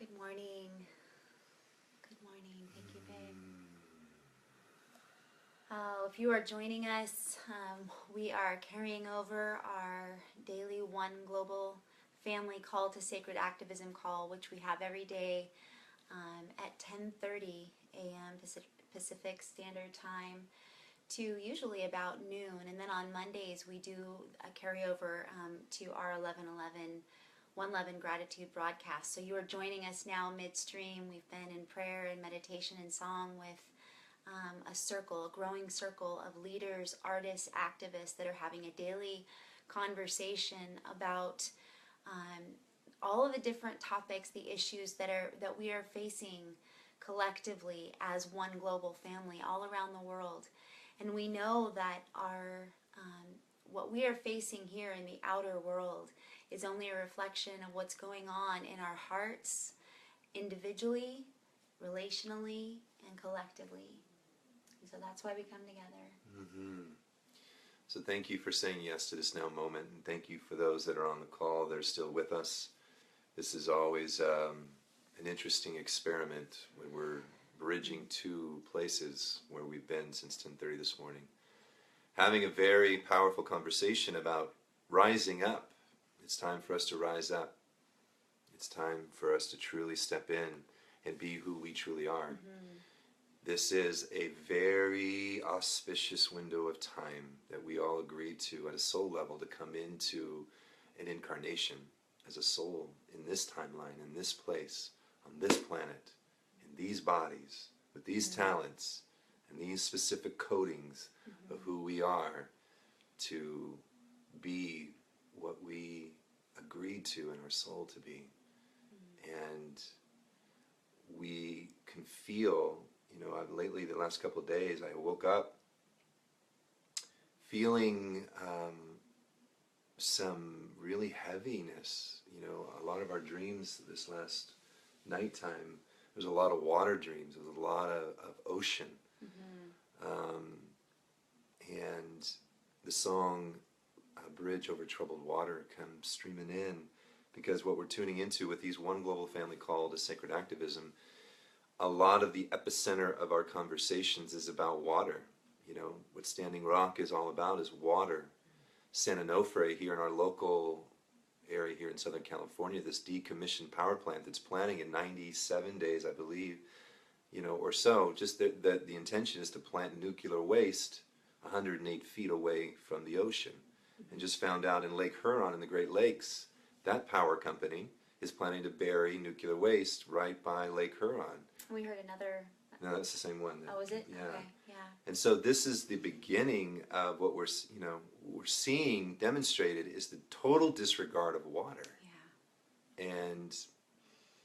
Good morning. Good morning. Thank you, babe. If you are joining us, we are carrying over our daily One Global Family Call to Sacred Activism call, which we have every day at 10:30 a.m. Pacific Standard Time to usually about noon. And then on Mondays, we do a carryover to our 11:11 One Love and Gratitude broadcast. So you are joining us now midstream. We've been in prayer and meditation and song with a growing circle of leaders, artists, activists that are having a daily conversation about all of the different topics, the issues that we are facing collectively as one global family all around the world. And we know that what we are facing here in the outer world is only a reflection of what's going on in our hearts, individually, relationally, and collectively. And so that's why we come together. Mm-hmm. So thank you for saying yes to this now moment, and thank you for those that are on the call that are still with us. This is always an interesting experiment when we're bridging two places where we've been since 10:30 this morning. Having a very powerful conversation about rising up. It's time for us to rise up. It's time for us to truly step in and be who we truly are. Mm-hmm. This is a very auspicious window of time that we all agreed to at a soul level to come into an incarnation as a soul in this timeline, in this place, on this planet, in these bodies, with these mm-hmm. talents, and these specific codings mm-hmm. of who we are to be what we agreed to in our soul to be. Mm-hmm. And we can feel, lately the last couple of days I woke up feeling some really heaviness. A lot of our dreams this last nighttime, there's a lot of water dreams, there's a lot of ocean. Mm-hmm. And the song Bridge Over Troubled Water comes streaming in because what we're tuning into with these One Global Family Call to Sacred Activism, a lot of the epicenter of our conversations is about water. What Standing Rock is all about is water. San Onofre here in our local area here in Southern California, this decommissioned power plant that's planning in 97 days, I believe, or so. Just the intention is to plant nuclear waste 108 feet away from the ocean. Mm-hmm. And just found out in Lake Huron in the Great Lakes, that power company is planning to bury nuclear waste right by Lake Huron. We heard another... No, that's the same one. Oh, is it? Yeah. Okay, yeah. And so this is the beginning of what we're seeing demonstrated is the total disregard of water. Yeah. And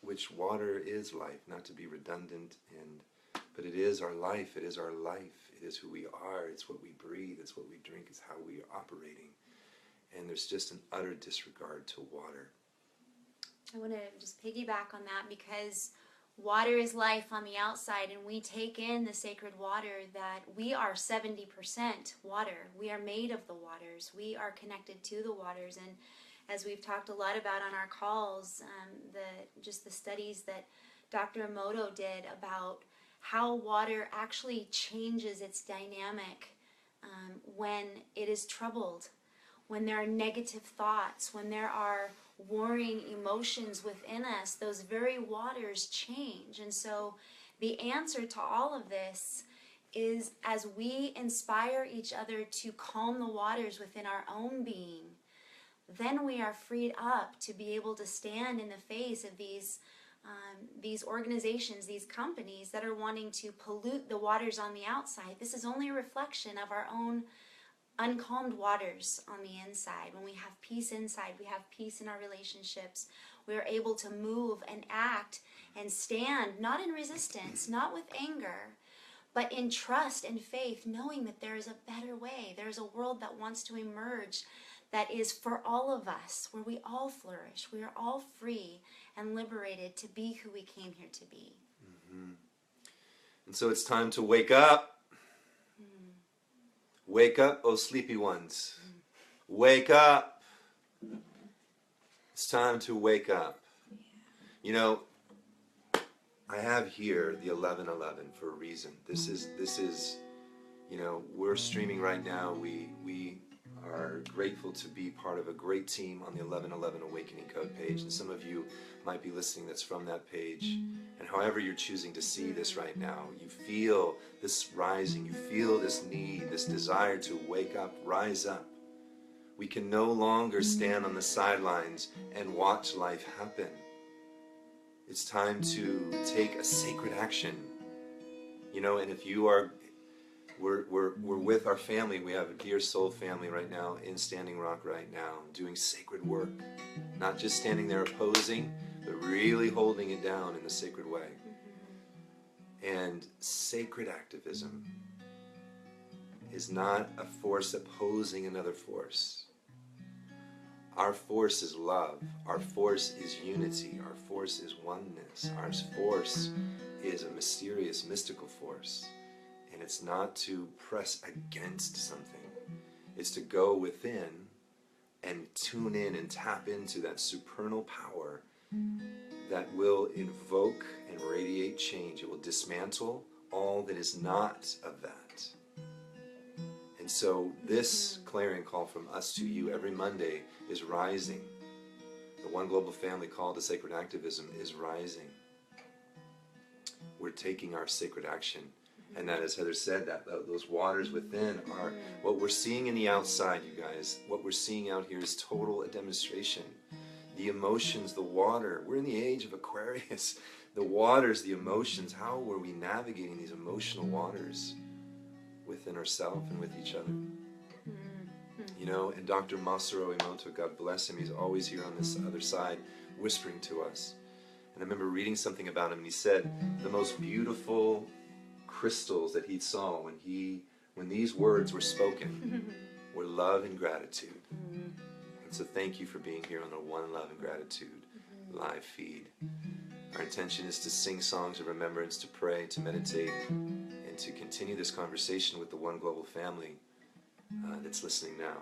which water is life, not to be redundant, but it is our life, it is our life, it is who we are, it's what we breathe, it's what we drink, it's how we are operating. And there's just an utter disregard to water. I want to just piggyback on that because water is life on the outside, and we take in the sacred water that we are 70% water. We are made of the waters. We are connected to the waters. And as we've talked a lot about on our calls, the studies that Dr. Emoto did about how water actually changes its dynamic when it is troubled, when there are negative thoughts, when there are warring emotions within us, those very waters change. And so the answer to all of this is as we inspire each other to calm the waters within our own being, then we are freed up to be able to stand in the face of these organizations, these companies that are wanting to pollute the waters on the outside. This is only a reflection of our own uncalmed waters on the inside. When we have peace inside, we have peace in our relationships. We are able to move and act and stand, not in resistance, not with anger, but in trust and faith, knowing that there is a better way. There is a world that wants to emerge that is for all of us, where we all flourish. We are all free and liberated to be who we came here to be. Mm-hmm. And so it's time to wake up. Wake up, oh sleepy ones. Wake up. It's time to wake up. I have here the 1111 for a reason. This is, you know, we're streaming right now. We are grateful to be part of a great team on the 1111 Awakening Code page, and some of you might be listening that's from that page. And however you're choosing to see this right now, you feel this rising, you feel this need, this desire to wake up, rise up. We can no longer stand on the sidelines and watch life happen. It's time to take a sacred action. You know, and if you are, we're with our family. We have a dear soul family right now in Standing Rock right now, doing sacred work. Not just standing there opposing, but really holding it down in the sacred way. And sacred activism is not a force opposing another force. Our force is love. Our force is unity. Our force is oneness. Our force is a mysterious, mystical force. And it's not to press against something. It's to go within and tune in and tap into that supernal power that will invoke and radiate change. It will dismantle all that is not of that. And so this clarion call from us to you every Monday is rising. The One Global Family call to sacred activism is rising. We're taking our sacred action. And that, as Heather said, that those waters within are what we're seeing in the outside, you guys. What we're seeing out here is total a demonstration. The emotions, the water. We're in the age of Aquarius. The waters, the emotions. How were we navigating these emotional waters within ourselves and with each other? You know, and Dr. Masaru Emoto, God bless him, he's always here on this other side whispering to us. And I remember reading something about him, and he said the most beautiful crystals that he saw when these words were spoken were love and gratitude. And so thank you for being here on the One Love and Gratitude live feed. Our intention is to sing songs of remembrance, to pray, to meditate, and to continue this conversation with the One Global Family that's listening now.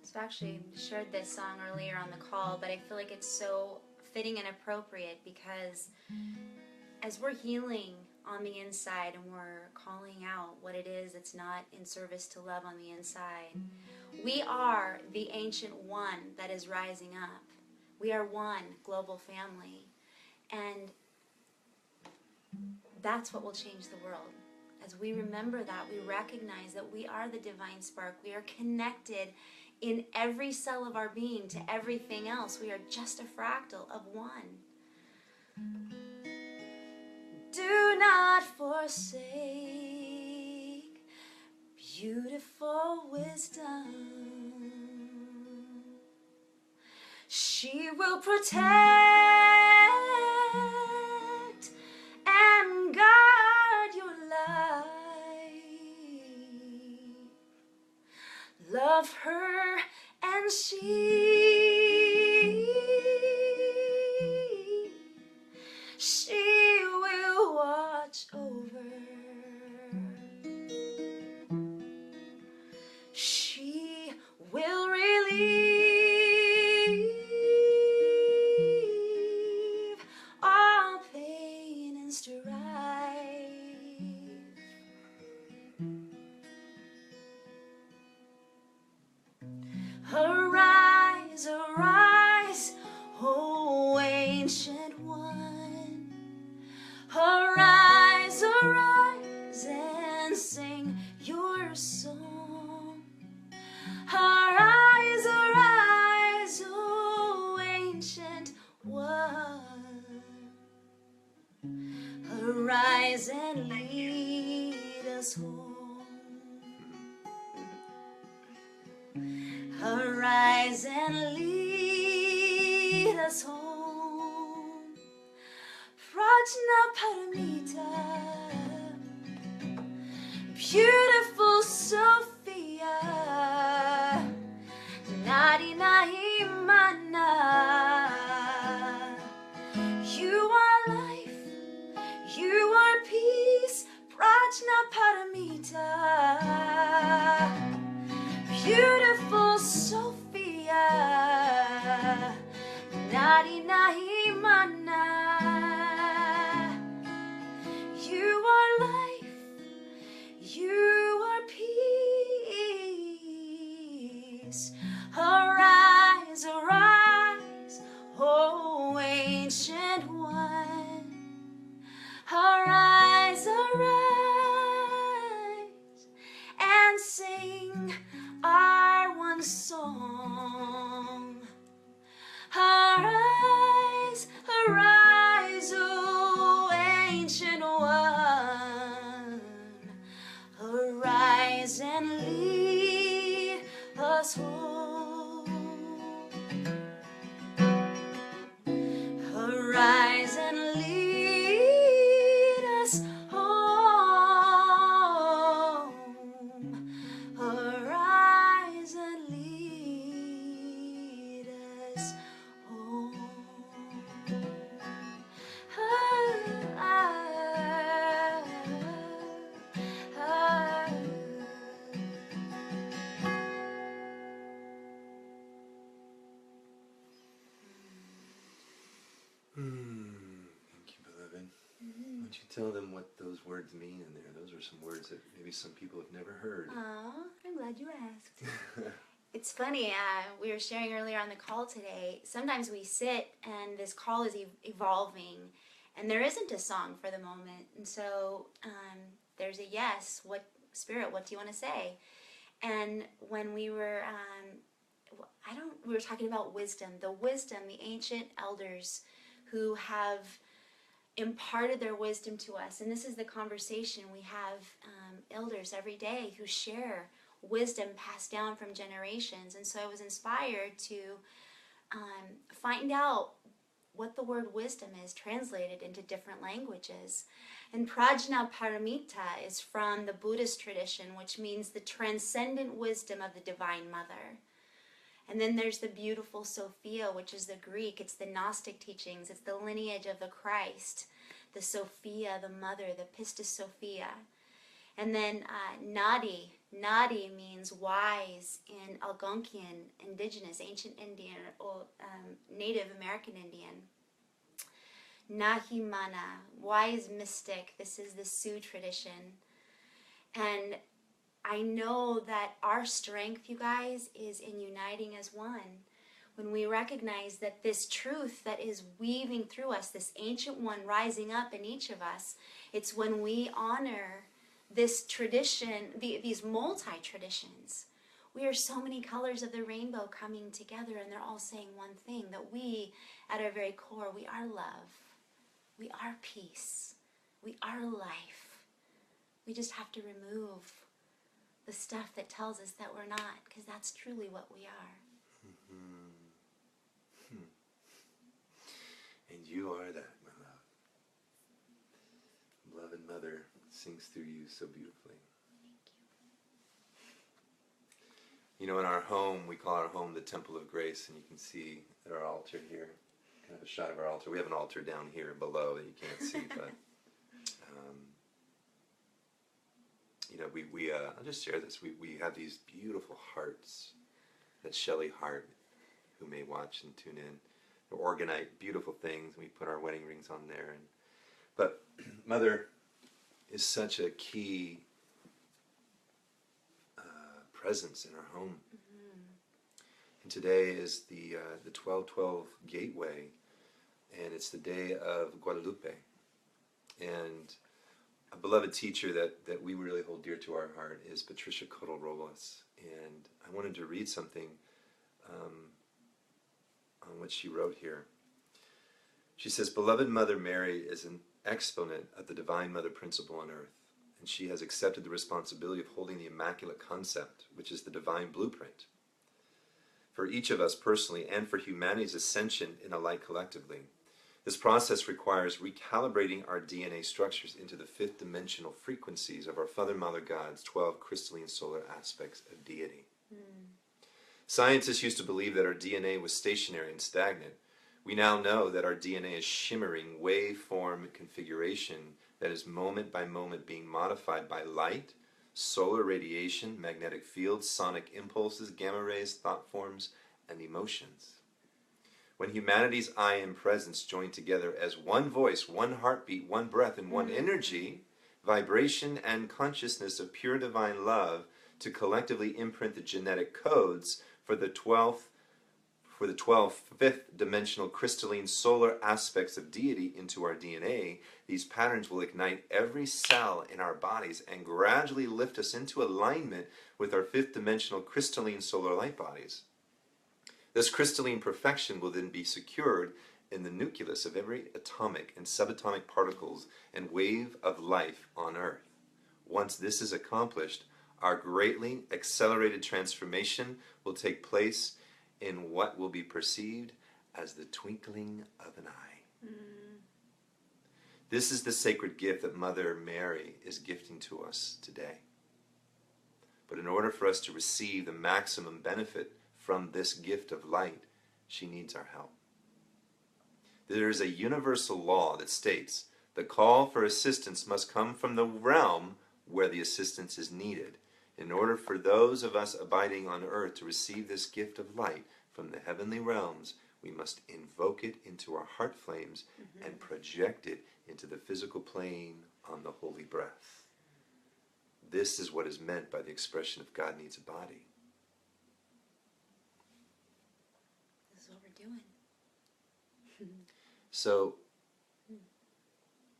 So actually shared this song earlier on the call, but I feel like it's so fitting and appropriate because as we're healing on the inside and we're calling out what it is that's not in service to love on the inside, we are the ancient one that is rising up. We are one global family. And that's what will change the world. As we remember that, we recognize that we are the divine spark. We are connected in every cell of our being to everything else. We are just a fractal of one. Do not forsake beautiful wisdom. She will protect and guard your life. Love her and she will watch over. She will relieve all pain and strife. Arise, arise, O ancient one. Arise, arise, and sing your song. Arise, arise, O ancient one. Arise and lead us home. Arise and lead us home. Prajnaparamita, beautiful Sophia, Nadi Nahimana. You are life, you are peace, Prajnaparamita. Beautiful Sophia, Nadi Nahimana. ancient one. Arise, arise, and sing our one song. Arise, arise, O ancient one. Arise and lead us home. Arise and lead us home. Arise and lead us home. Thank you, beloved. Why don't you tell them what those words mean in there? Those are some words that maybe some people have never heard. Oh, I'm glad you asked. It's funny, we were sharing earlier on the call today, sometimes we sit and this call is evolving and there isn't a song for the moment. And so there's a yes, what Spirit, what do you want to say? And when we were, we were talking about wisdom, the ancient elders who have imparted their wisdom to us. And this is the conversation we have, elders every day who share wisdom passed down from generations. And so I was inspired to find out what the word wisdom is translated into different languages. And Prajnaparamita is from the Buddhist tradition, which means the transcendent wisdom of the Divine Mother. And then there's the beautiful Sophia, which is the Greek. It's the Gnostic teachings. It's the lineage of the Christ, the Sophia, the mother, the Pistis Sophia. And then Nadi. Nadi means wise in Algonquian, indigenous, ancient Indian, or Native American Indian. Nahimana, wise mystic. This is the Sioux tradition. And I know that our strength, you guys, is in uniting as one. When we recognize that this truth that is weaving through us, this ancient one rising up in each of us, it's when we honor this tradition, these multi-traditions. We are so many colors of the rainbow coming together, and they're all saying one thing, that we, at our very core, we are love. We are peace. We are life. We just have to remove the stuff that tells us that we're not, because that's truly what we are. And you are that, my love. Beloved Mother sings through you so beautifully. You know, in our home, we call our home the Temple of Grace, and you can see at our altar here, kind of a shot of our altar. We have an altar down here below that you can't see, but you know, I'll just share this. We have these beautiful hearts that Shelley Hart, who may watch and tune in, they're organite, beautiful things. We put our wedding rings on there. But Mother is such a key presence in our home. And today is the 12/12 Gateway, and it's the day of Guadalupe. And a beloved teacher that we really hold dear to our heart is Patricia Cottle Robles. And I wanted to read something on what she wrote here. She says, "Beloved Mother Mary is an exponent of the Divine Mother principle on earth, and she has accepted the responsibility of holding the Immaculate Concept, which is the divine blueprint, for each of us personally and for humanity's ascension in a light collectively. This process requires recalibrating our DNA structures into the fifth dimensional frequencies of our Father, Mother God's 12 crystalline solar aspects of deity. Scientists used to believe that our DNA was stationary and stagnant. We now know that our DNA is shimmering waveform configuration that is moment by moment being modified by light, solar radiation, magnetic fields, sonic impulses, gamma rays, thought forms, and emotions. When humanity's I Am presence join together as one voice, one heartbeat, one breath, and one energy, vibration and consciousness of pure divine love to collectively imprint the genetic codes for the 12th for the 12 fifth dimensional crystalline solar aspects of deity into our DNA, these patterns will ignite every cell in our bodies and gradually lift us into alignment with our fifth dimensional crystalline solar light bodies. This crystalline perfection will then be secured in the nucleus of every atomic and subatomic particles and wave of life on Earth. Once this is accomplished, our greatly accelerated transformation will take place in what will be perceived as the twinkling of an eye. This is the sacred gift that Mother Mary is gifting to us today. But in order for us to receive the maximum benefit from this gift of light, she needs our help. There is a universal law that states the call for assistance must come from the realm where the assistance is needed. In order for those of us abiding on earth to receive this gift of light from the heavenly realms, we must invoke it into our heart flames and project it into the physical plane on the holy breath. This is what is meant by the expression of God needs a body. This is what we're doing. So,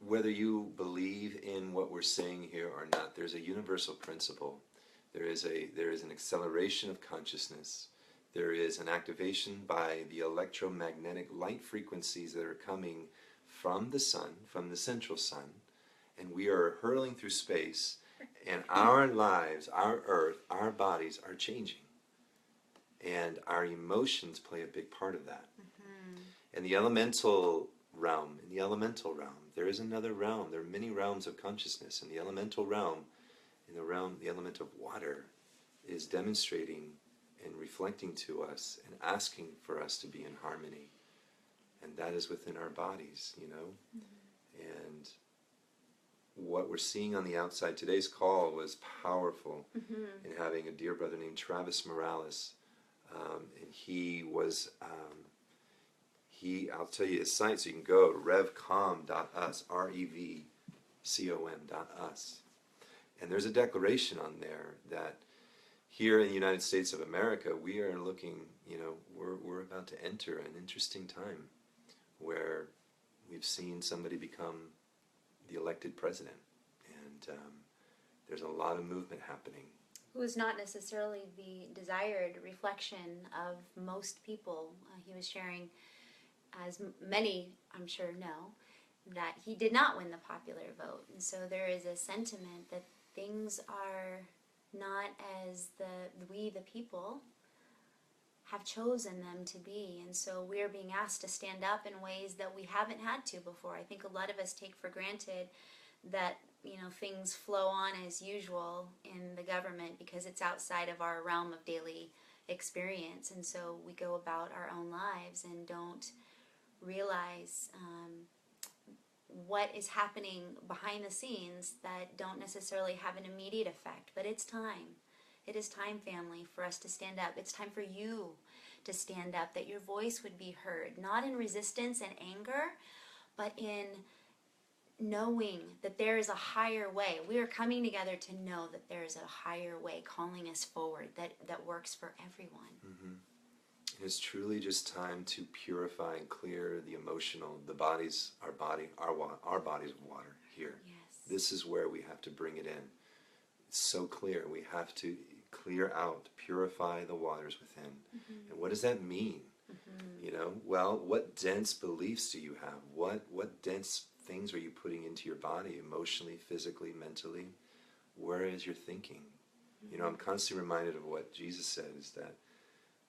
whether you believe in what we're saying here or not, there's a universal principle. There is an acceleration of consciousness. There is an activation by the electromagnetic light frequencies that are coming from the sun, from the central sun, and we are hurling through space, and our lives, our earth, our bodies are changing. And our emotions play a big part of that. In the elemental realm, there is another realm. There are many realms of consciousness. In the elemental realm, the element of water is demonstrating and reflecting to us and asking for us to be in harmony. And that is within our bodies, And what we're seeing on the outside, today's call was powerful in having a dear brother named Travis Morales. And he was... I'll tell you his site, so you can go to revcom.us, revcom.us. And there's a declaration on there that here in the United States of America, we are looking, we're about to enter an interesting time where we've seen somebody become the elected president. And there's a lot of movement happening. Who is not necessarily the desired reflection of most people. He was sharing, as many I'm sure know, that he did not win the popular vote. And so there is a sentiment that things are not as we the people have chosen them to be. And so we're being asked to stand up in ways that we haven't had to before. I think a lot of us take for granted that things flow on as usual in the government because it's outside of our realm of daily experience. And so we go about our own lives and don't realize what is happening behind the scenes that don't necessarily have an immediate effect. But it's time. It is time, family, for us to stand up. It's time for you to stand up, that your voice would be heard, not in resistance and anger, but in knowing that there is a higher way. We are coming together to know that there is a higher way calling us forward that works for everyone. It's truly just time to purify and clear the emotional, our bodies of water here. Yes. This is where we have to bring it in. It's so clear. We have to clear out, purify the waters within. And what does that mean? Well, what dense beliefs do you have? What dense things are you putting into your body, emotionally, physically, mentally? Where is your thinking? I'm constantly reminded of what Jesus said, is that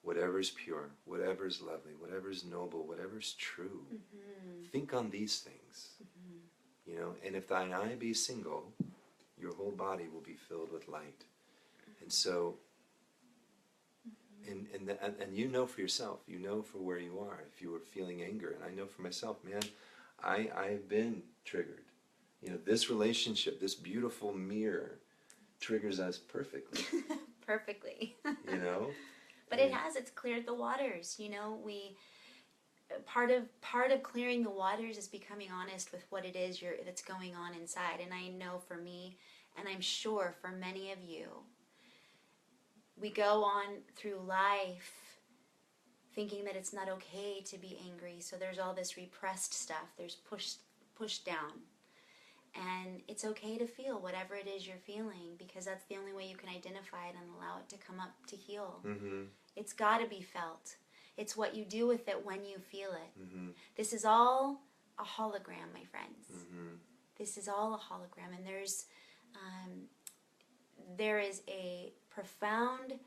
whatever is pure, whatever is lovely, whatever is noble, whatever is true, think on these things. And if thine eye be single, your whole body will be filled with light. And so, and for yourself, for where you are, if you were feeling anger, and I know for myself, man, I've been triggered. This relationship, this beautiful mirror, triggers us perfectly. Perfectly. But it's cleared the waters. Part of clearing the waters is becoming honest with what it is that's going on inside. And I know for me, and I'm sure for many of you, we go on through life thinking that it's not okay to be angry. So there's all this repressed stuff. There's pushed down. And it's okay to feel whatever it is you're feeling, because that's the only way you can identify it and allow it to come up to heal. Mm-hmm. It's got to be felt. It's what you do with it when you feel it. Mm-hmm. This is all a hologram, my friends. Mm-hmm. This is all a hologram, and there is a profound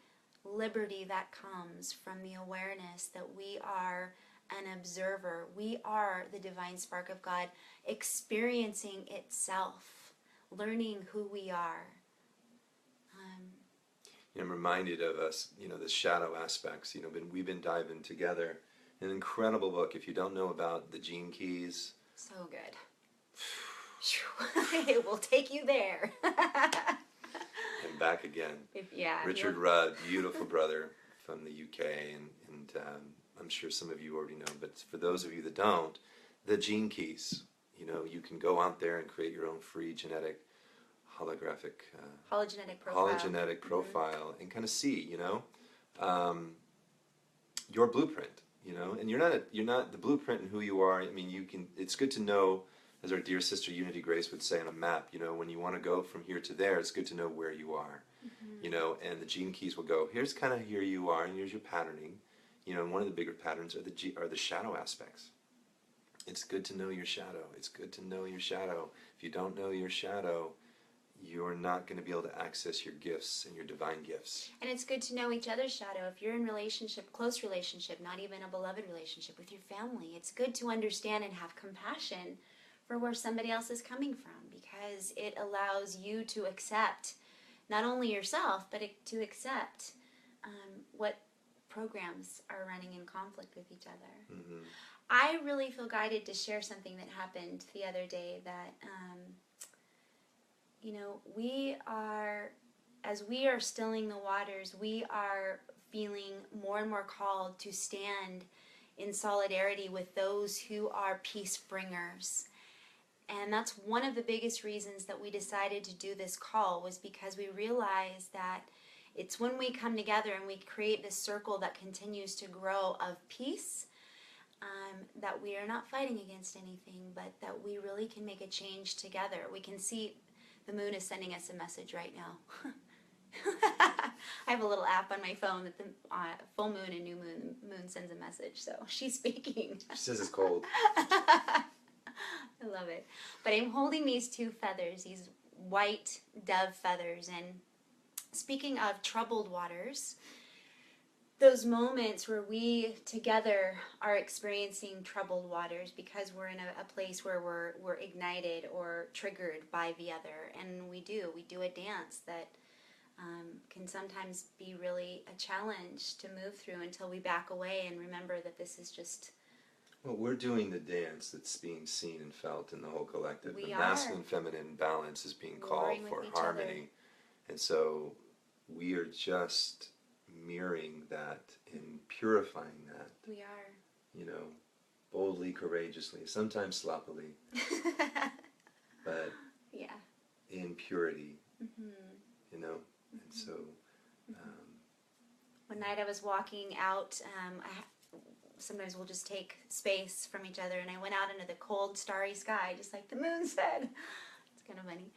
liberty that comes from the awareness that we are an observer. We are the divine spark of God experiencing itself, learning who we are. I'm reminded of us, the shadow aspects. We've been diving together. An incredible book. If you don't know about the Gene Keys, So good. It will take you there. and back again. Richard Rudd, beautiful brother from the UK, and I'm sure some of you already know, but for those of you that don't, the Gene Keys. You can go out there and create your own free genetic holographic hologenetic profile and kind of see, your blueprint, and you're not the blueprint in who you are. I mean, it's good to know, as our dear sister Unity Grace would say on a map, when you want to go from here to there, it's good to know where you are, and the Gene Keys will go, here's kind of here you are, and here's your patterning, and one of the bigger patterns are the shadow aspects. It's good to know your shadow. It's good to know your shadow. If you don't know your shadow, you're not going to be able to access your gifts and your divine gifts. And it's good to know each other's shadow. If you're in close relationship, not even a beloved relationship with your family, it's good to understand and have compassion for where somebody else is coming from, because it allows you to accept not only yourself, but to accept what programs are running in conflict with each other. Mm-hmm. I really feel guided to share something that happened the other day that as we are stilling the waters, we are feeling more and more called to stand in solidarity with those who are peace bringers. And that's one of the biggest reasons that we decided to do this call, was because we realized that it's when we come together and we create this circle that continues to grow of peace, that we are not fighting against anything, but that we really can make a change together. We can see the moon is sending us a message right now. I have a little app on my phone that the full moon and new moon, the moon sends a message, so she's speaking. She says it's cold. I love it. But I'm holding these two feathers, these white dove feathers, and speaking of troubled waters, those moments where we together are experiencing troubled waters because we're in a place where we're ignited or triggered by the other, and we do a dance that can sometimes be really a challenge to move through until we back away and remember that this is just... Well, we're doing the dance that's being seen and felt in the whole collective. We the are. Masculine feminine balance is being called Warring for with each harmony. other. And so we are just mirroring that and purifying that. We are. Boldly, courageously, sometimes sloppily, but Yeah. in purity, Mm-hmm. And so... One night I was walking out, sometimes we'll just take space from each other, and I went out into the cold, starry sky, just like the moon said. It's kind of funny.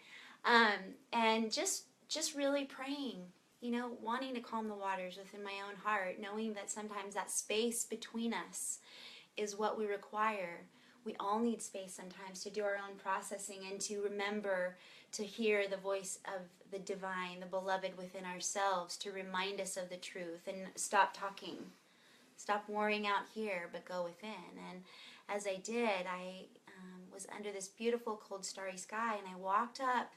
And just really praying, wanting to calm the waters within my own heart, knowing that sometimes that space between us is what we require. We all need space sometimes to do our own processing and to remember to hear the voice of the divine, the beloved within ourselves, to remind us of the truth and stop talking. Stop worrying out here, but go within. And as I did, I was under this beautiful, cold, starry sky, and I walked up,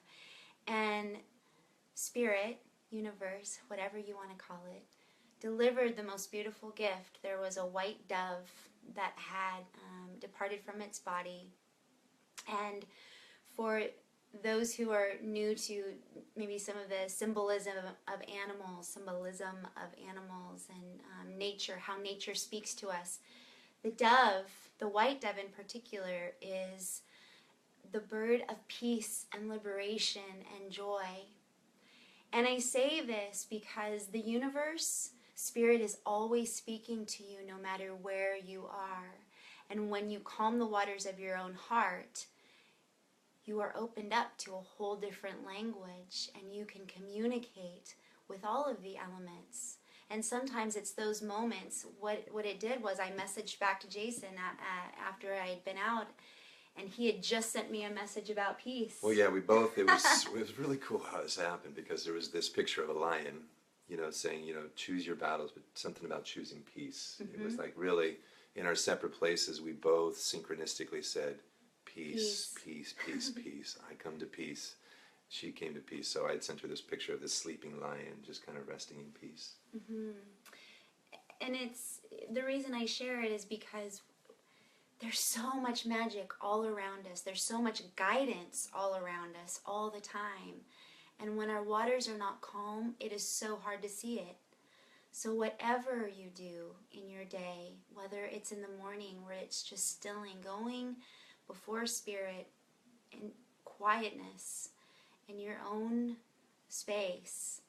and Spirit, universe, whatever you want to call it, delivered the most beautiful gift. There was a white dove that had departed from its body. And for those who are new to maybe some of the symbolism of animals and nature, how nature speaks to us, the dove, the white dove in particular, is the bird of peace and liberation and joy. And I say this because the universe Spirit is always speaking to you no matter where you are. And when you calm the waters of your own heart, you are opened up to a whole different language, and you can communicate with all of the elements. And sometimes it's those moments. What it did was I messaged back to Jason after I had been out, and he had just sent me a message about peace. Well, yeah, we both, it was really cool how this happened, because there was this picture of a lion, saying, choose your battles, but something about choosing peace. It was like really, in our separate places, we both synchronistically said, peace, peace, peace, peace. I come to peace. She came to peace. So I had sent her this picture of this sleeping lion just kind of resting in peace. And it's the reason I share it is because there's so much magic all around us. There's so much guidance all around us all the time. And when our waters are not calm, it is so hard to see it. So whatever you do in your day, whether it's in the morning where it's just stilling, going before Spirit in quietness, in your own space,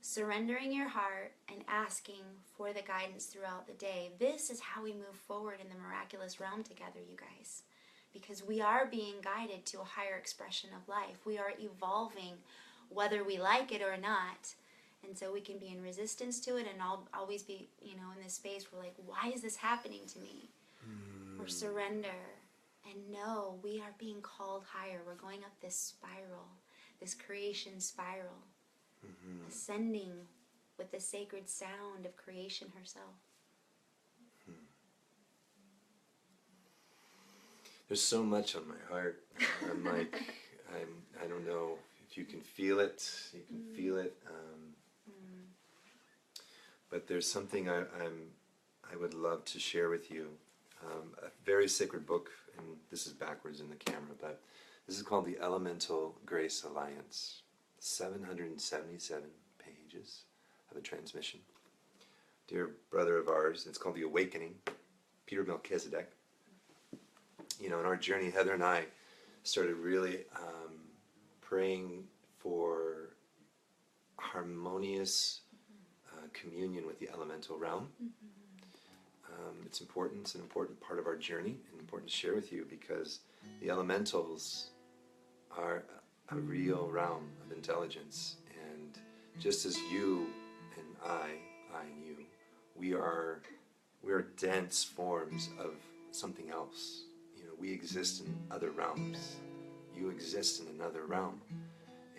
surrendering your heart and asking for the guidance throughout the day. This is how we move forward in the miraculous realm together, you guys. Because we are being guided to a higher expression of life. We are evolving whether we like it or not. And so we can be in resistance to it and always be, in this space where like, why is this happening to me? Or surrender and know we are being called higher. We're going up this spiral, this creation spiral, ascending with the sacred sound of creation herself. There's so much on my heart. I'm like, I don't know if you can feel it. You can feel it. But there's something I would love to share with you. A very sacred book, and this is backwards in the camera, but this is called The Elemental Grace Alliance. 777 pages of a transmission. Dear brother of ours, it's called The Awakening, Peter Melchizedek. In our journey, Heather and I started really praying for harmonious communion with the elemental realm. It's important. It's an important part of our journey and important to share with you, because the elementals are a real realm of intelligence. And just as you and I and you, we are dense forms of something else. We exist in other realms. You exist in another realm.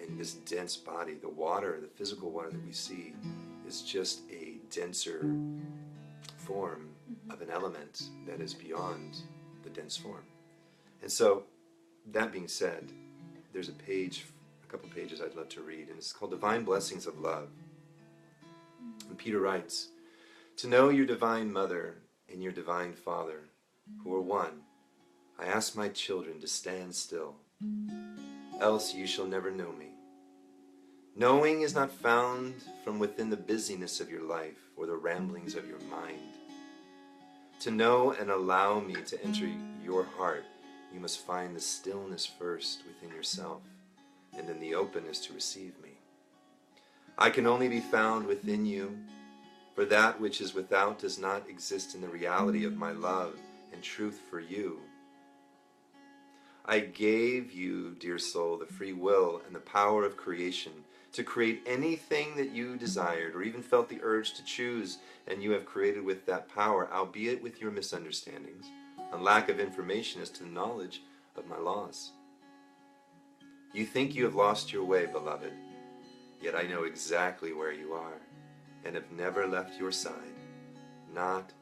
And this dense body, the water, the physical water that we see, is just a denser form of an element that is beyond the dense form. And so, that being said, there's a couple pages I'd love to read, and it's called Divine Blessings of Love. And Peter writes, "To know your divine mother and your divine father, who are one, I ask my children to stand still, else you shall never know me. Knowing is not found from within the busyness of your life or the ramblings of your mind. To know and allow me to enter your heart, you must find the stillness first within yourself, and then the openness to receive me. I can only be found within you, for that which is without does not exist in the reality of my love and truth for you. I gave you, dear soul, the free will and the power of creation to create anything that you desired or even felt the urge to choose, and you have created with that power, albeit with your misunderstandings and lack of information as to the knowledge of my laws. You think you have lost your way, beloved, yet I know exactly where you are and have never left your side, not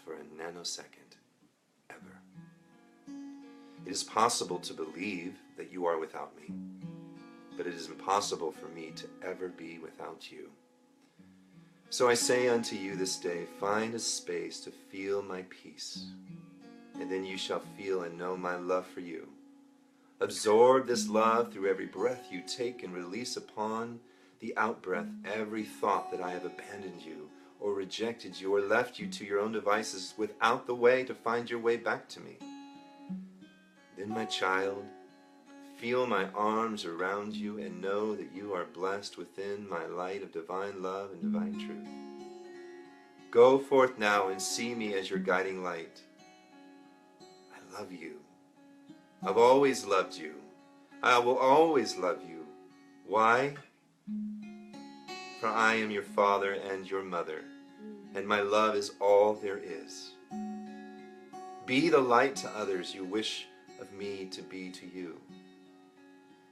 for a nanosecond, ever. It is possible to believe that you are without me, but it is impossible for me to ever be without you. So I say unto you this day, find a space to feel my peace, and then you shall feel and know my love for you. Absorb this love through every breath you take, and release upon the out-breath every thought that I have abandoned you, or rejected you, or left you to your own devices without the way to find your way back to me. Then, my child, feel my arms around you and know that you are blessed within my light of divine love and divine truth. Go forth now and see me as your guiding light. I love you. I've always loved you. I will always love you. Why? For I am your father and your mother, and my love is all there is. Be the light to others you wish of me to be to you.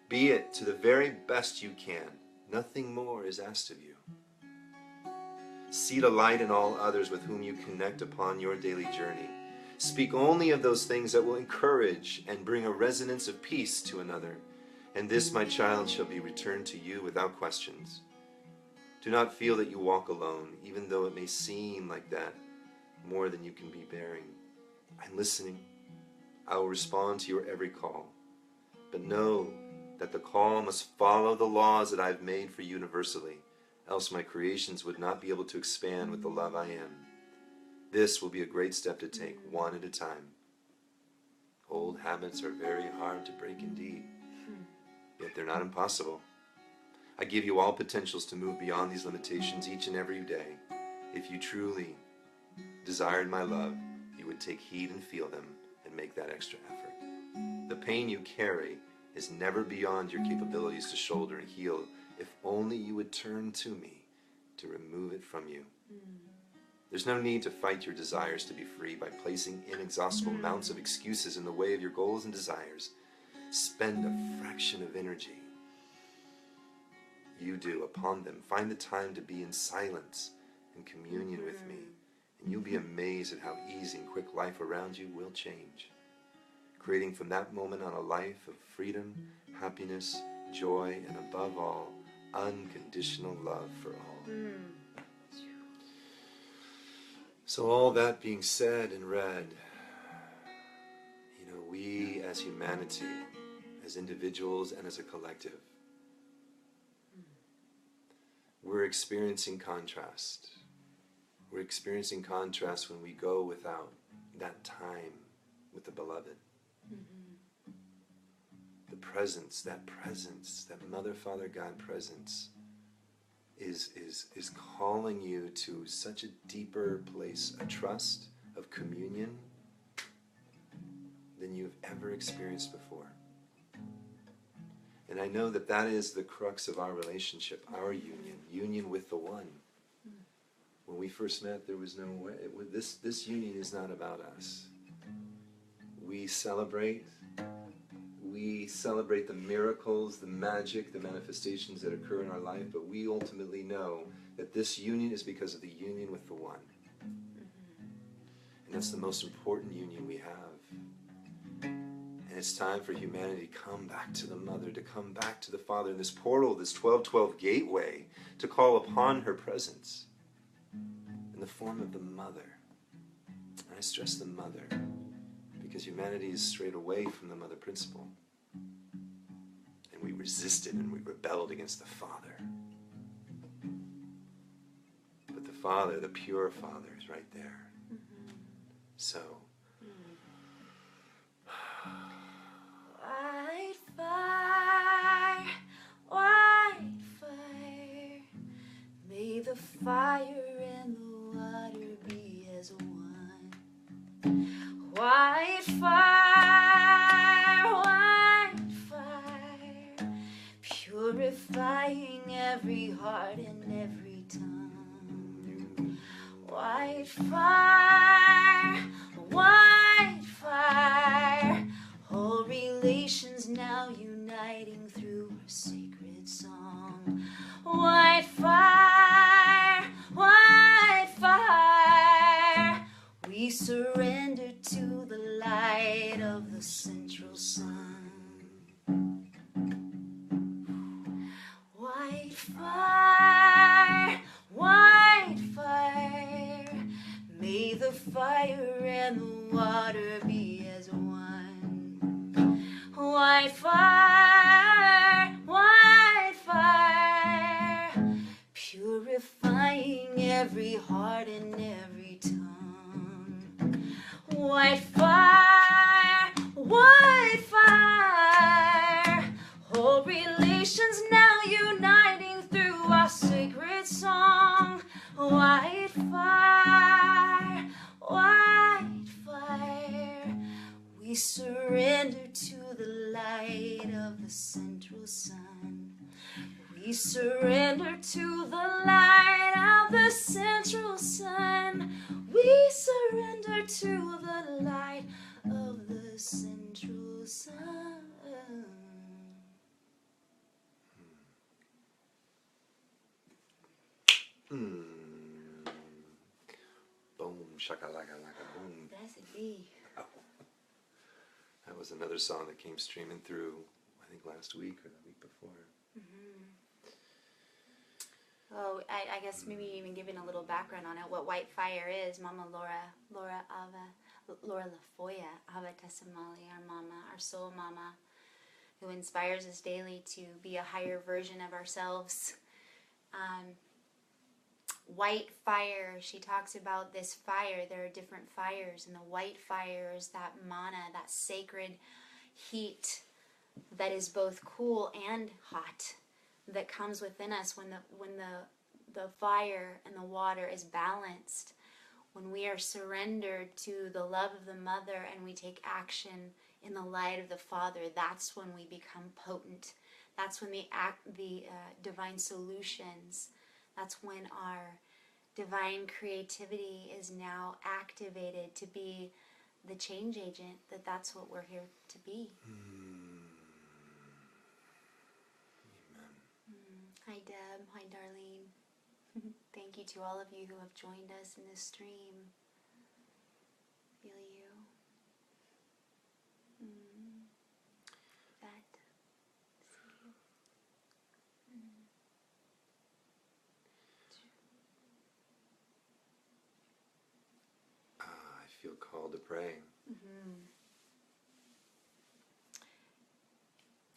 Be it to the very best you can. Nothing more is asked of you. See the light in all others with whom you connect upon your daily journey. Speak only of those things that will encourage and bring a resonance of peace to another. And this, my child, shall be returned to you without questions. Do not feel that you walk alone, even though it may seem like that more than you can be bearing. I'm listening. I will respond to your every call. But know that the call must follow the laws that I've made for universally, else my creations would not be able to expand with the love I am. This will be a great step to take, one at a time. Old habits are very hard to break indeed, yet they're not impossible. I give you all potentials to move beyond these limitations each and every day. If you truly desired my love, you would take heed and feel them and make that extra effort. The pain you carry is never beyond your capabilities to shoulder and heal if only you would turn to me to remove it from you. There's no need to fight your desires to be free by placing inexhaustible amounts of excuses in the way of your goals and desires. Spend a fraction of energy you do upon them. Find the time to be in silence and communion with me, and you'll be amazed at how easy and quick life around you will change, creating from that moment on a life of freedom, happiness, joy, and above all, unconditional love for all. So all that being said and read, we as humanity, as individuals and as a collective, we're experiencing contrast. We're experiencing contrast when we go without that time with the beloved. The presence, that Mother, Father, God presence is calling you to such a deeper place, a trust of communion than you've ever experienced before. And I know that that is the crux of our relationship, our union with the One. When we first met, there was no way. This union is not about us. We celebrate the miracles, the magic, the manifestations that occur in our life, but we ultimately know that this union is because of the union with the One. And that's the most important union we have. And it's time for humanity to come back to the Mother, to come back to the Father in this portal, this 1212 gateway, to call upon her presence in the form of the Mother. And I stress the Mother because humanity is strayed away from the Mother principle. And we resisted and we rebelled against the Father. But the Father, the pure Father, is right there. So, white fire, may the fire and the water be as one. White fire, purifying every heart and every tongue. White fire, all relations now uniting through a sacred song. White fire, we surrender to the light of the central sun. White fire, may the fire and the water be as one. White fire, purifying every heart and every tongue. White fire, all relations now uniting through our sacred song. White fire. surrender to the light of the central sun. We surrender to the light of the central sun. We surrender to the light of the central sun. Boom, shakalaka laka boom. Blessed be. That was another song that came streaming through, I think last week or the week before. Oh, I guess maybe even giving a little background on it, what White Fire is. Mama Laura LaFoya, Ava Tessamali, our mama, our soul mama, who inspires us daily to be a higher version of ourselves. White fire, she talks about this fire. There are different fires, and the white fire is that mana, that sacred heat that is both cool and hot, that comes within us when the fire and the water is balanced. When we are surrendered to the love of the mother and we take action in the light of the Father, that's when we become potent. That's when the divine solutions, that's when our divine creativity is now activated to be the change agent, that's what we're here to be. Hi Deb, hi Darlene. Thank you to all of you who have joined us in this stream. Feel you. That. See you. I feel called to pray.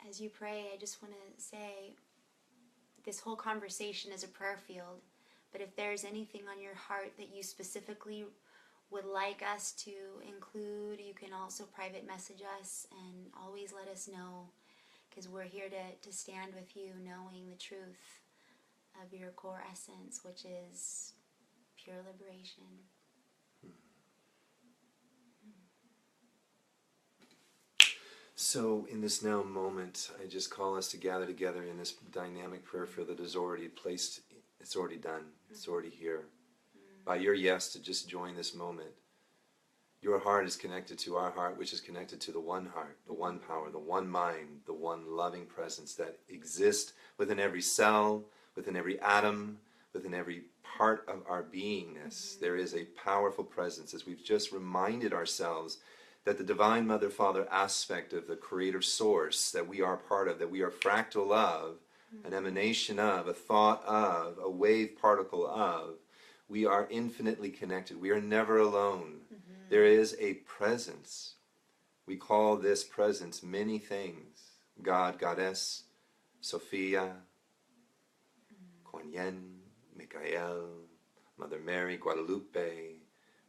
As you pray, I just want to say, this whole conversation is a prayer field, but if there's anything on your heart that you specifically would like us to include, you can also private message us and always let us know, because we're here to stand with you, knowing the truth of your core essence, which is pure liberation. So in this now moment, I just call us to gather together in this dynamic prayer field that is already placed. It's already done. It's already here. By your yes to just join this moment, your heart is connected to our heart, which is connected to the one heart, the one power, the one mind, the one loving presence that exists within every cell, within every atom, within every part of our beingness. There is a powerful presence, as we've just reminded ourselves, that the Divine Mother Father aspect of the Creator Source that we are part of, that we are fractal of, an emanation of, a thought of, a wave particle of, we are infinitely connected. We are never alone. There is a presence. We call this presence many things. God, Goddess, Sophia, Kuan Yin, Michael, Mother Mary, Guadalupe.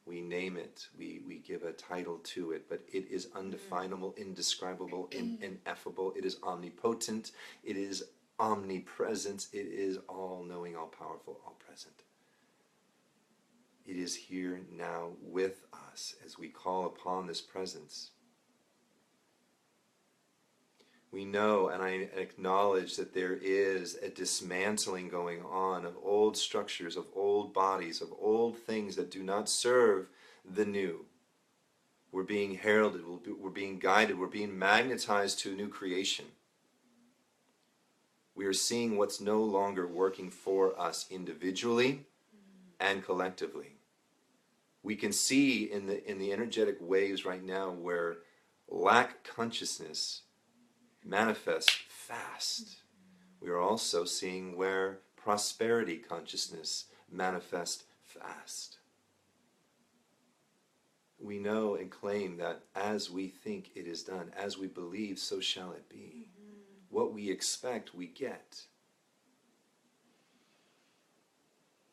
We name it, we give a title to it, but it is undefinable, indescribable, ineffable. It is omnipotent, it is omnipresent, it is all-knowing, all-powerful, all-present. It is here now with us as we call upon this presence. We know, and I acknowledge, that there is a dismantling going on of old structures, of old bodies, of old things that do not serve the new. We're being heralded, we're being guided, we're being magnetized to a new creation. We are seeing what's no longer working for us individually and collectively. We can see in the energetic waves right now where lack consciousness manifest fast. We are also seeing where prosperity consciousness manifest fast. We know and claim that as we think it is done, as we believe, so shall it be. What we expect, we get.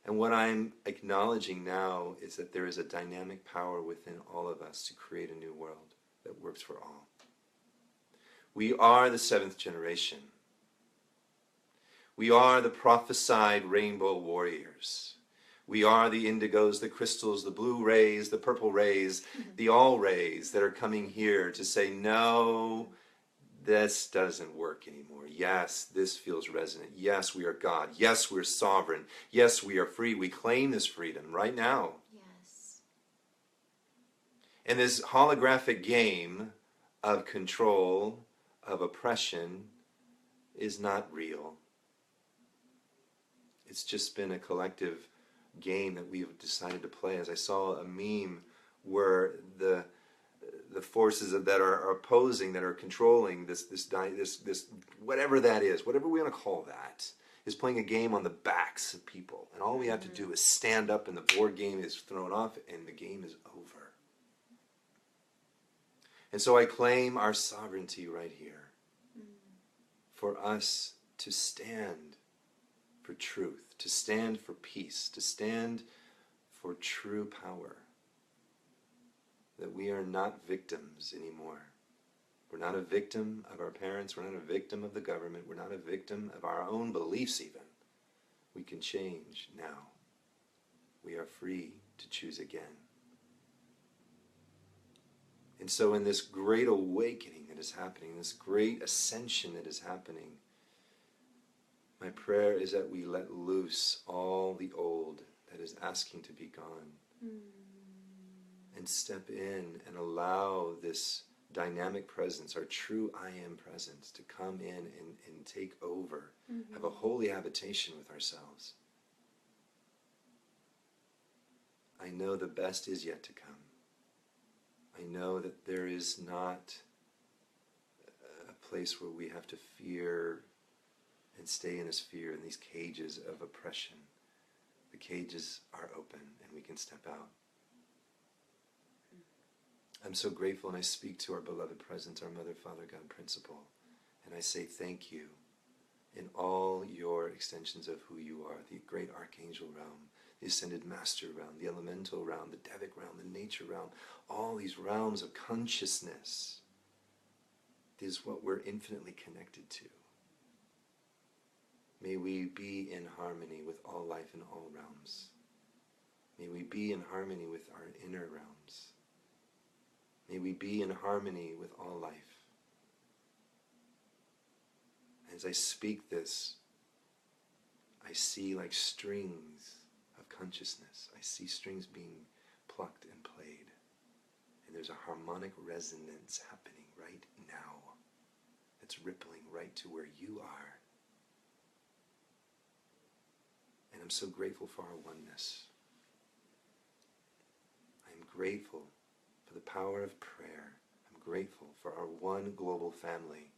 And what I'm acknowledging now is that there is a dynamic power within all of us to create a new world that works for all. We are the seventh generation. We are the prophesied rainbow warriors. We are the indigos, the crystals, the blue rays, the purple rays, the all rays that are coming here to say, no, this doesn't work anymore. Yes, this feels resonant. Yes, we are God. Yes, we're sovereign. Yes, we are free. We claim this freedom right now. Yes. And this holographic game of control, of oppression, is not real. It's just been a collective game that we've decided to play. As I saw a meme where the forces that are opposing, that are controlling this whatever that is, whatever we want to call that, is playing a game on the backs of people. And all we have to do is stand up and the board game is thrown off and the game is over. And so I claim our sovereignty right here for us to stand for truth, to stand for peace, to stand for true power. That we are not victims anymore. We're not a victim of our parents. We're not a victim of the government. We're not a victim of our own beliefs even. We can change now. We are free to choose again. And so in this great awakening that is happening, this great ascension that is happening, my prayer is that we let loose all the old that is asking to be gone. And step in and allow this dynamic presence, our true I am presence, to come in and take over, have a holy habitation with ourselves. I know the best is yet to come. I know that there is not a place where we have to fear and stay in this fear, in these cages of oppression. The cages are open and we can step out. I'm so grateful, and I speak to our beloved presence, our Mother, Father, God, Principle, and I say thank you in all your extensions of who you are, the great Archangel realm, the Ascended Master realm, the Elemental realm, the Devic realm, the Nature realm, all these realms of consciousness is what we're infinitely connected to. May we be in harmony with all life in all realms. May we be in harmony with our inner realms. May we be in harmony with all life. As I speak this, I see like strings of consciousness. I see strings being plucked and played. And there's a harmonic resonance happening right now. It's rippling right to where you are. And I'm so grateful for our oneness. I'm grateful for the power of prayer. I'm grateful for our one global family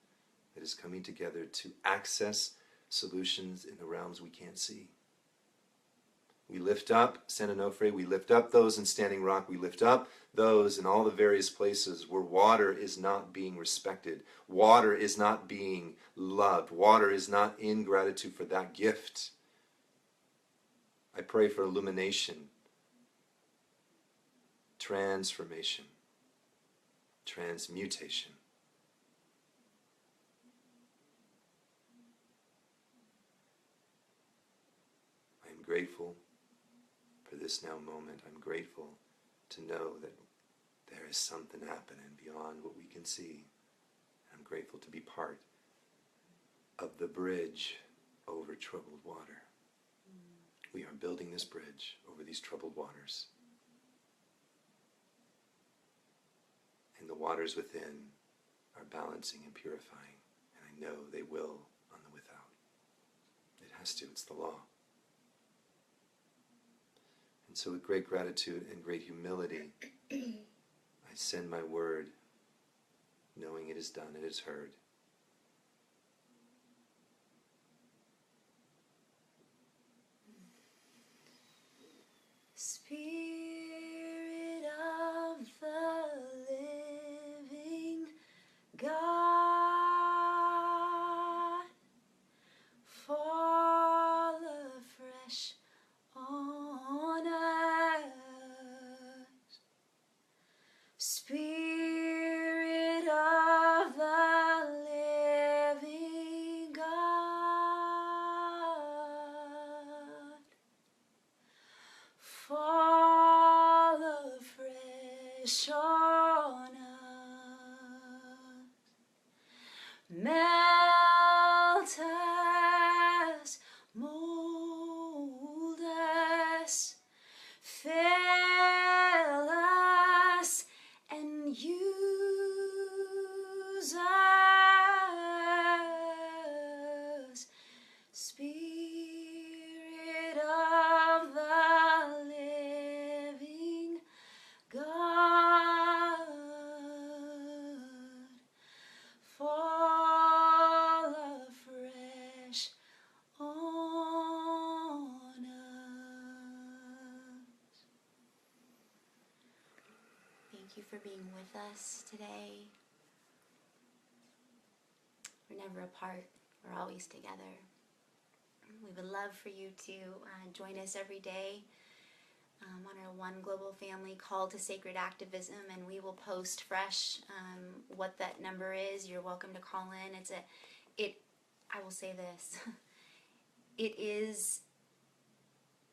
that is coming together to access solutions in the realms we can't see. We lift up San Onofre, we lift up those in Standing Rock, we lift up those in all the various places where water is not being respected, water is not being loved, water is not in gratitude for that gift. I pray for illumination, transformation, transmutation. I am grateful for this now moment. I'm grateful to know that there is something happening beyond what we can see. I'm grateful to be part of the bridge over troubled water. We are building this bridge over these troubled waters. And the waters within are balancing and purifying. And I know they will on the without. It has to, it's the law. And so with great gratitude and great humility, I send my word, knowing it is done, it is heard. Spirit of the living God, fall afresh on us. Spirit of the wish on us. Melt us, mold us, fill us, and use us. Spirit of the living God, fall afresh on us. Thank you for being with us today. We're never apart. We're always together. We would love for you to join us every day on our One Global Family Call to Sacred Activism, and we will post fresh what that number is. You're welcome to call in. I will say this, it is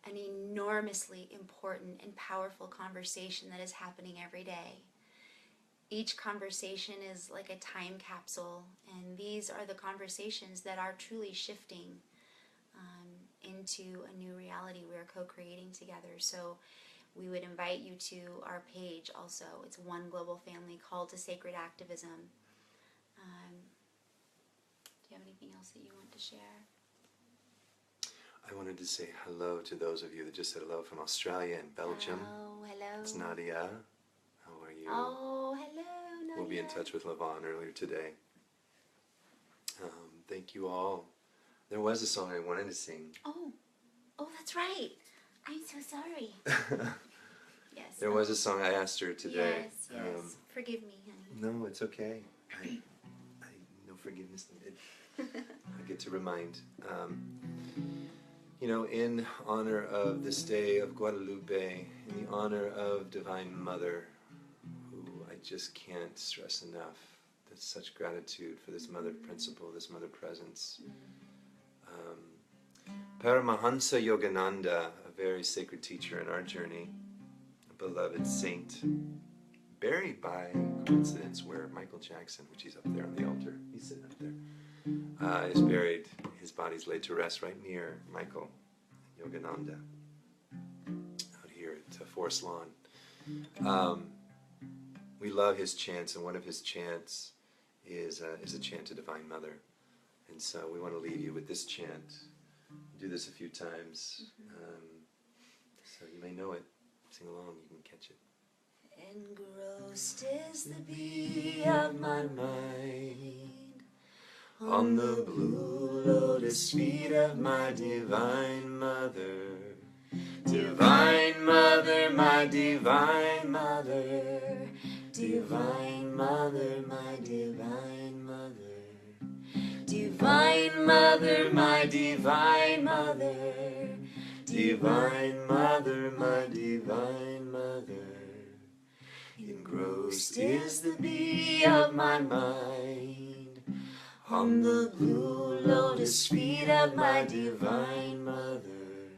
an enormously important and powerful conversation that is happening every day. Each conversation is like a time capsule, and these are the conversations that are truly shifting into a new reality we are co-creating together. So we would invite you to our page also. It's One Global Family Call to Sacred Activism. Do you have anything else that you want to share? I wanted to say hello to those of you that just said hello from Australia and Belgium. Oh, hello. It's Nadia. How are you? Oh, hello, Nadia. We'll be in touch with Levon earlier today. Thank you all. There was a song I wanted to sing. Oh, that's right. I'm so sorry. Yes. There was a song I asked her today. Yes. Forgive me, honey. No, it's okay. I no forgiveness needed. I get to remind. In honor of this day of Guadalupe, in the honor of Divine Mother, who I just can't stress enough, that's such gratitude for this Mother principle, this Mother presence. Paramahansa Yogananda, a very sacred teacher in our journey, a beloved saint, buried by coincidence where Michael Jackson, which he's up there on the altar, he's sitting up there, is buried. His body's laid to rest right near Michael Yogananda, out here at Forest Lawn. We love his chants, and one of his chants is a chant to Divine Mother. And so we want to leave you with this chant. Do this a few times, so you may know it. Sing along, you can catch it. Engrossed is the bee of my mind, on the blue lotus feet of my Divine Mother. Divine Mother, my Divine Mother. Divine Mother, my Divine Mother. Divine Mother, my Divine Mother. Divine Mother, my Divine Mother. Engrossed is the bee of my mind, on the blue lotus feet of my Divine Mother.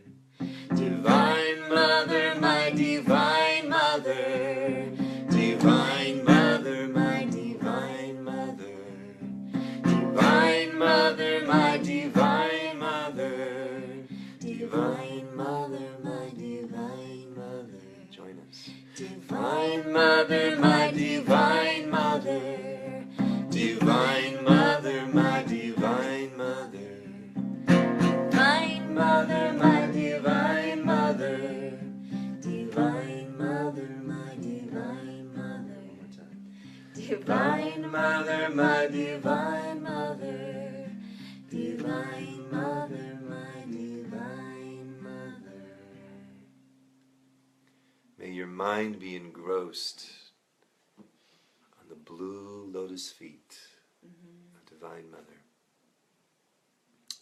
Divine Mother, my Divine Mother. Divine Mother, my Divine Mother. Divine Mother, my Divine Mother. Divine Mother, my Divine Mother. Join us. Divine Mother, my Divine Mother. Divine Mother, my Divine Mother. Divine Mother, my Divine Mother. Divine Mother, my Divine Mother. One more time. Divine Mother, my Divine Mother. Divine Mother, my Divine Mother. May your mind be engrossed on the blue lotus feet of Divine Mother.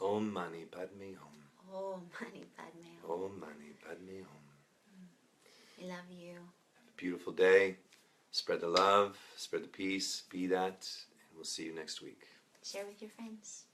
Om Mani Padme Hum. Oh, Mani Padme. Om Mani Padme Hum. I love you. Have a beautiful day. Spread the love, spread the peace, be that, and we'll see you next week. Share with your friends.